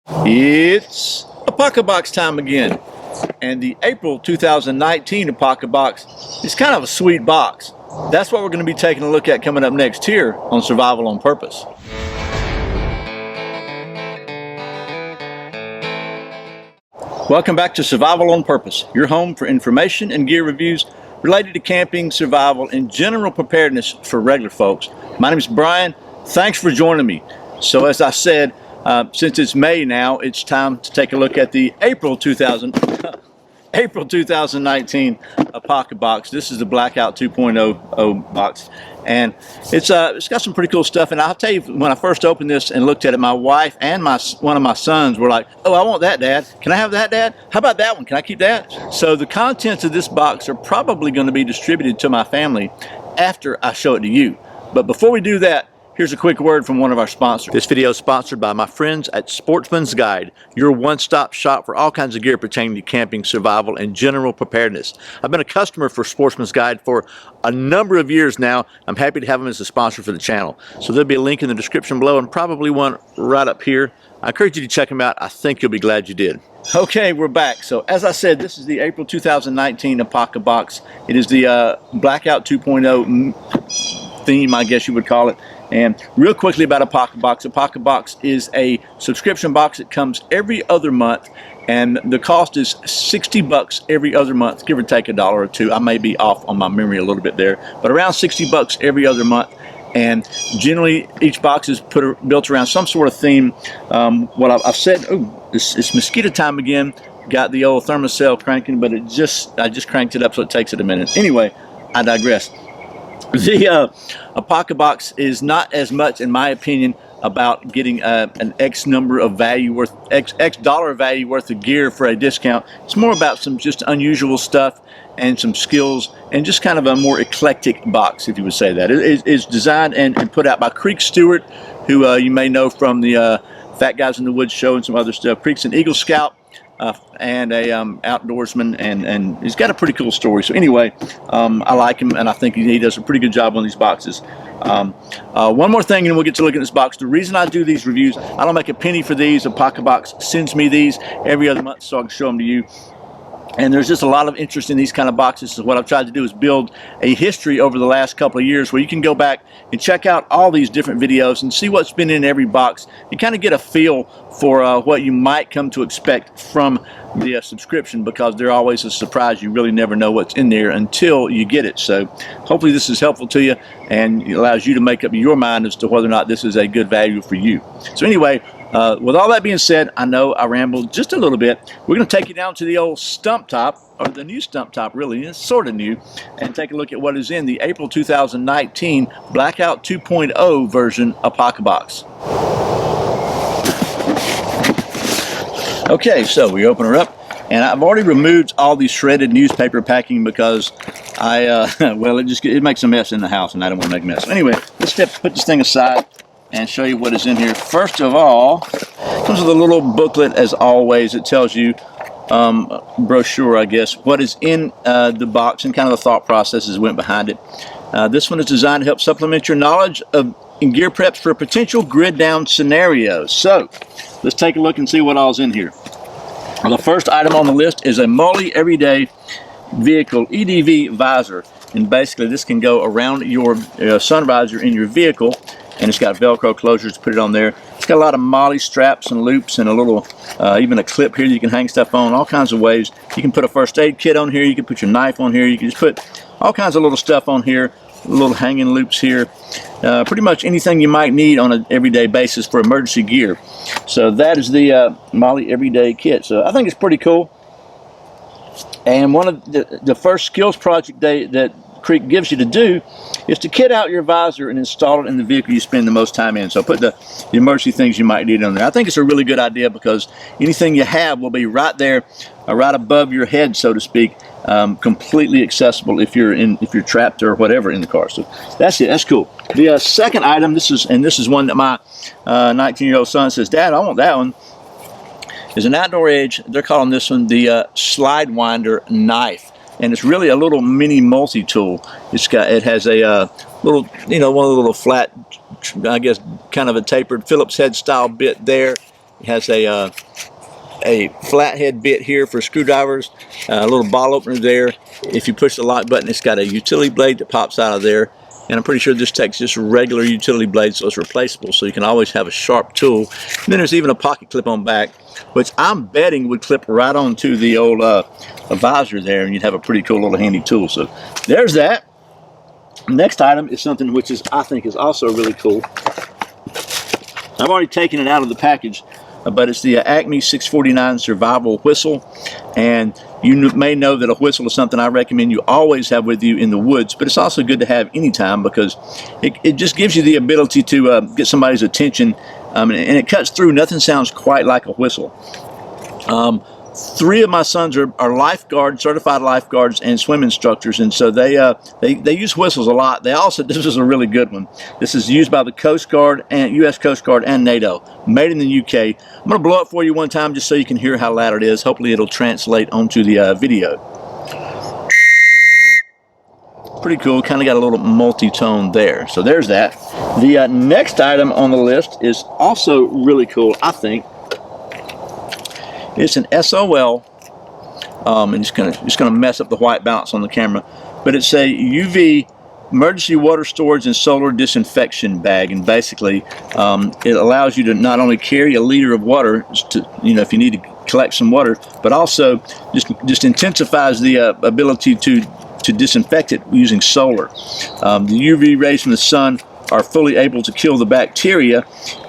It's Apocabox time again, and the April 2019 Apocabox is kind of a sweet box. That's what we're going to be taking a look at coming up next here on Survival on Purpose. Welcome back to Survival on Purpose, your home for information and gear reviews related to camping, survival, and general preparedness for regular folks. My name is Brian. Thanks for joining me. So as I said, since it's May now, it's time to take a look at the April 2019 Apocabox. This is the Blackout 2.0 box, and it's got some pretty cool stuff. And I'll tell you, when I first opened this and looked at it, my wife and one of my sons were like, "Oh, I want that, Dad. Can I have that, Dad? How about that one? Can I keep that?" So the contents of this box are probably going to be distributed to my family after I show it to you. But before we do that, here's a quick word from one of our sponsors. This video is sponsored by my friends at Sportsman's Guide, your one-stop shop for all kinds of gear pertaining to camping, survival, and general preparedness. I've been a customer for Sportsman's Guide for a number of years now. I'm happy to have them as a sponsor for the channel. So there'll be a link in the description below and probably one right up here. I encourage you to check them out. I think you'll be glad you did. Okay, we're back. So as I said, this is the April 2019 Apocabox. It is the Blackout 2.0 theme, I guess you would call it. And real quickly about Apocabox. Apocabox is a subscription box that comes every other month, and the cost is $60 every other month, give or take $1 or $2. I may be off on my memory a little bit there, but around $60 every other month. And generally, each box is built around some sort of theme. What I've said, it's mosquito time again. Got the old thermocell cranking, but I just cranked it up, so it takes it a minute. Anyway, I digress. The Apocabox is not as much, in my opinion, about getting an X dollar value worth of gear for a discount. It's more about some just unusual stuff and some skills, and just kind of a more eclectic box, if you would say that. It's designed and put out by Creek Stewart, who you may know from the Fat Guys in the Woods show and some other stuff. Creek's an Eagle Scout and a outdoorsman, and he's got a pretty cool story. So anyway, I like him, and I think he does a pretty good job on these boxes. One more thing, and we'll get to look at this box. The reason I do these reviews, I don't make a penny for these. Apocabox sends me these every other month so I can show them to you. And there's just a lot of interest in these kind of boxes. So what I've tried to do is build a history over the last couple of years where you can go back and check out all these different videos and see what's been in every box. You kind of get a feel for what you might come to expect from the subscription, because they're always a surprise. You really never know what's in there until you get it. So hopefully this is helpful to you, and it allows you to make up your mind as to whether or not this is a good value for you. So anyway, with all that being said, I know I rambled just a little bit. We're going to take you down to the old stump top, or the new stump top, really. It's sort of new, and take a look at what is in the April 2019 Blackout 2.0 version Apocabox. Okay, so we open her up, and I've already removed all the shredded newspaper packing because well, it makes a mess in the house, and I don't want to make a mess. So anyway, let's put this thing aside and show you what is in here. First of all, it comes with a little booklet, as always. It tells you, brochure, I guess, what is in the box and kind of the thought processes that went behind it. This one is designed to help supplement your knowledge in gear preps for potential grid down scenarios. So let's take a look and see what all's in here. Well, the first item on the list is a MOLLE Everyday Vehicle EDV visor, and basically this can go around your sun visor in your vehicle, and it's got Velcro closures to put it on there. It's got a lot of MOLLE straps and loops, and a little even a clip here you can hang stuff on, all kinds of ways. You can put a first aid kit on here, you can put your knife on here, you can just put all kinds of little stuff on here, little hanging loops here, pretty much anything you might need on an everyday basis for emergency gear. So that is the MOLLE Everyday Kit. So I think it's pretty cool. And one of the first skills project that Creek gives you to do is to kit out your visor and install it in the vehicle you spend the most time in. So put the emergency things you might need on there. I think it's a really good idea, because anything you have will be right there, right above your head, so to speak, completely accessible if you're trapped or whatever in the car. So that's it. That's cool. The second item, this is one that my 19-year-old son says, "Dad, I want that one." Is an Outdoor Edge. They're calling this one the slide winder knife, and it's really a little mini multi-tool. It has a little, one of the little flat, I guess, kind of a tapered Phillips head style bit there, It has a flathead bit here for screwdrivers, a little ball opener there. If you push the lock button, it's got a utility blade that pops out of there. And I'm pretty sure this takes just a regular utility blade, so it's replaceable, so you can always have a sharp tool. And then there's even a pocket clip on back, which I'm betting would clip right onto the old visor there, and you'd have a pretty cool little handy tool. So there's that. Next item is something which I think is also really cool. I've already taken it out of the package, but it's the Acme 649 Survival Whistle. And you may know that a whistle is something I recommend you always have with you in the woods, but it's also good to have anytime because it just gives you the ability to get somebody's attention, and it cuts through. Nothing sounds quite like a whistle. 3 of my sons are lifeguards, certified lifeguards, and swim instructors, and so they use whistles a lot. They also, this is a really good one. This is used by the Coast Guard and U.S. Coast Guard and NATO. Made in the UK. I'm going to blow it for you one time just so you can hear how loud it is. Hopefully it'll translate onto the video. Pretty cool. Kind of got a little multi-tone there. So there's that. The next item on the list is also really cool, I think. It's an SOL, and it's gonna mess up the white balance on the camera, but it's a UV emergency water storage and solar disinfection bag, and basically it allows you to not only carry a liter of water, to, if you need to collect some water, but also just intensifies the ability to disinfect it using solar. The UV rays from the sun are fully able to kill the bacteria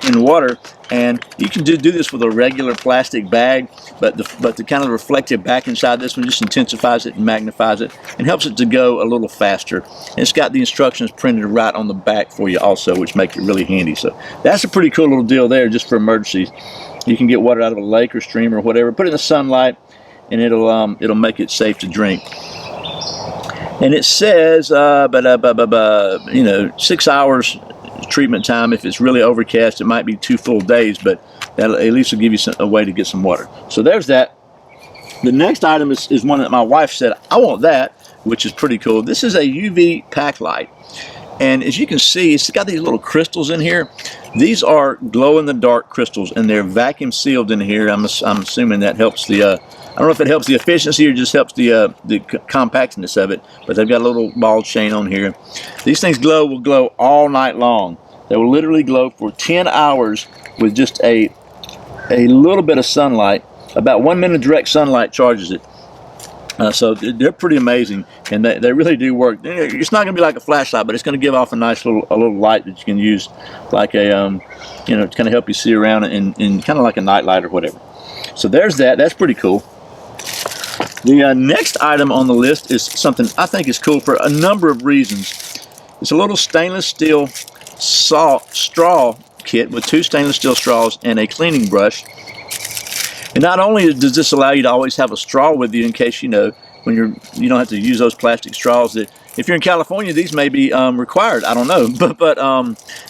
in water. And you can do this with a regular plastic bag, but the kind of reflective back inside this one just intensifies it and magnifies it and helps it to go a little faster. And it's got the instructions printed right on the back for you also, which make it really handy. So that's a pretty cool little deal there just for emergencies. You can get water out of a lake or stream or whatever, put it in the sunlight, and it'll make it safe to drink. And it says 6 hours treatment time. If it's really overcast, it might be 2 full days, but that at least will give you a way to get some water. So there's that. The next item is one that my wife said, I want that, which is pretty cool. This is a UV pack light. And as you can see, it's got these little crystals in here. These are glow-in-the-dark crystals, and they're vacuum sealed in here. I'm assuming that helps the, I don't know if it helps the efficiency or just helps the compactness of it, but they've got a little ball chain on here. These things will glow all night long. They will literally glow for 10 hours with just a little bit of sunlight. About 1 minute of direct sunlight charges it. So they're pretty amazing, and they really do work. It's not going to be like a flashlight, but it's going to give off a nice little light that you can use, like a to kind of help you see around and kind of like a night light or whatever. So there's that. That's pretty cool. The next item on the list is something I think is cool for a number of reasons. It's a little stainless steel straw kit with 2 stainless steel straws and a cleaning brush. And not only does this allow you to always have a straw with you in case, when you don't have to use those plastic straws that, if you're in California, these may be required. I don't know, but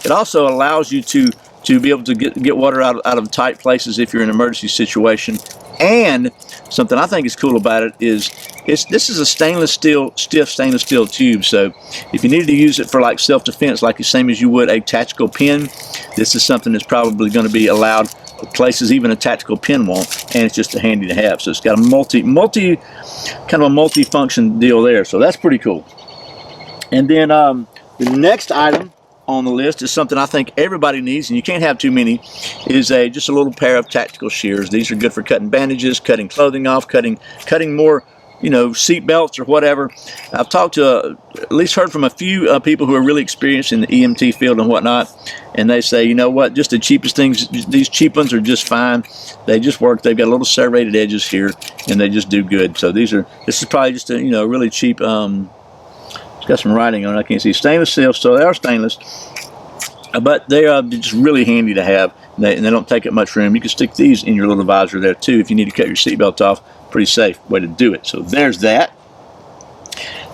it also allows you to be able to get water out of tight places if you're in an emergency situation. And something I think is cool about it is this is a stiff stainless steel tube. So if you needed to use it for like self-defense, like the same as you would a tactical pen, this is something that's probably going to be allowed places even a tactical pen won't, and it's just handy to have. So it's got a multi-function deal there. So that's pretty cool. And then the next item on the list is something I think everybody needs, and you can't have too many, is just a little pair of tactical shears. These are good for cutting bandages, cutting clothing off, cutting more seat belts or whatever. I've talked to, at least heard from a few people who are really experienced in the EMT field and whatnot, and they say, just the cheapest things, these cheap ones are just fine. They just work. They've got little serrated edges here, and they just do good. So this is probably just a, really cheap, it's got some writing on it. I can't see. Stainless steel, so they are stainless, but they are just really handy to have, and they don't take up much room. You can stick these in your little visor there too if you need to cut your seatbelt off. Pretty safe way to do it. So there's that.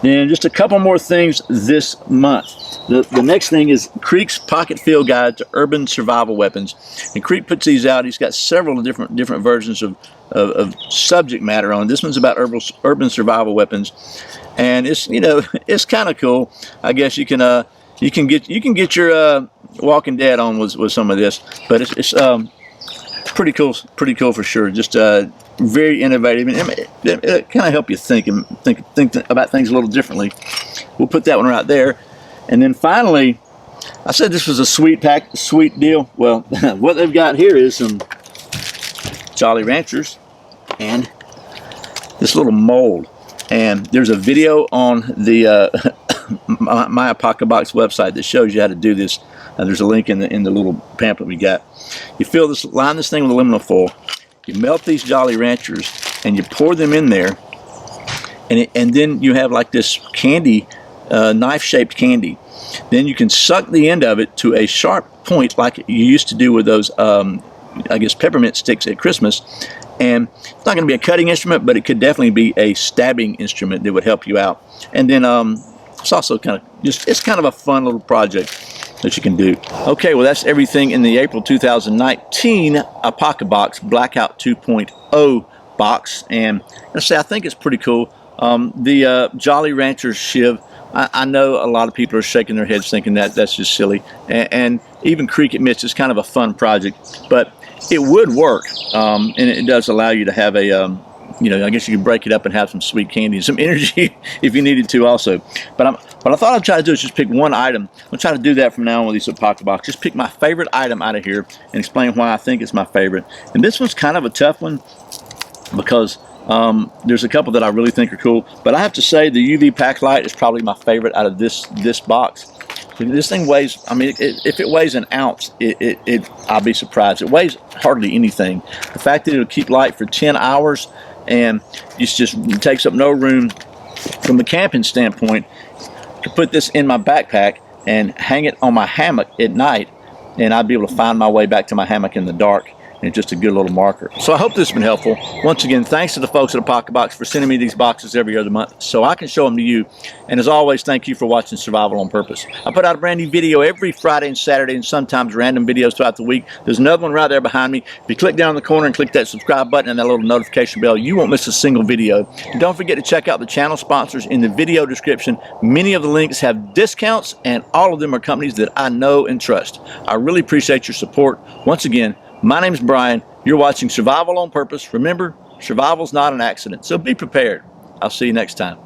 Then just a couple more things this month. The next thing is Creek's Pocket Field Guide to Urban Survival Weapons. And Creek puts these out. He's got several different versions of subject matter on it. This one's about urban survival weapons, and it's it's kind of cool. I guess you can get your Walking Dead on with some of this, but it's pretty cool for sure. Just very innovative, and it kind of help you think about things a little differently. We'll put that one right there. And then finally, I said this was a sweet deal. Well, what they've got here is some Jolly Ranchers and this little mold. And there's a video on the my Apocabox website that shows you how to do this. There's a link in the little pamphlet we got. You line this thing with aluminum foil. You melt these Jolly Ranchers and you pour them in there, and then you have like this candy, knife-shaped candy. Then you can suck the end of it to a sharp point like you used to do with those, I guess, peppermint sticks at Christmas. And it's not going to be a cutting instrument, but it could definitely be a stabbing instrument that would help you out. And then it's also it's kind of a fun little project that you can do. Okay, well, that's everything in the April 2019 Apocabox Blackout 2.0 box. And let's say I think it's pretty cool. The Jolly Ranchers shiv, I know a lot of people are shaking their heads thinking that's just silly. And even Creek admits it's kind of a fun project, but it would work, and it does allow you to have a, I guess you could break it up and have some sweet candy and some energy if you needed to also. But what I thought I'd try to do is just pick one item. I'll try to do that from now on with these Apocabox. Just pick my favorite item out of here and explain why I think it's my favorite. And this one's kind of a tough one because there's a couple that I really think are cool. But I have to say the UV pack light is probably my favorite out of this box. This thing weighs, I mean, if it weighs an ounce, I'll be surprised. It weighs hardly anything. The fact that it'll keep light for 10 hours and it takes up no room from the camping standpoint, to put this in my backpack and hang it on my hammock at night, and I'd be able to find my way back to my hammock in the dark. And just a good little marker. So I hope this has been helpful. Once again, thanks to the folks at Apocabox for sending me these boxes every other month so I can show them to you. And as always, thank you for watching Survival on Purpose. I put out a brand new video every Friday and Saturday, and sometimes random videos throughout the week. There's another one right there behind me. If you click down in the corner and click that subscribe button and that little notification bell, you won't miss a single video. And don't forget to check out the channel sponsors in the video description. Many of the links have discounts, and all of them are companies that I know and trust. I really appreciate your support. Once again, my name's Brian. You're watching Survival on Purpose. Remember, survival's not an accident, so be prepared. I'll see you next time.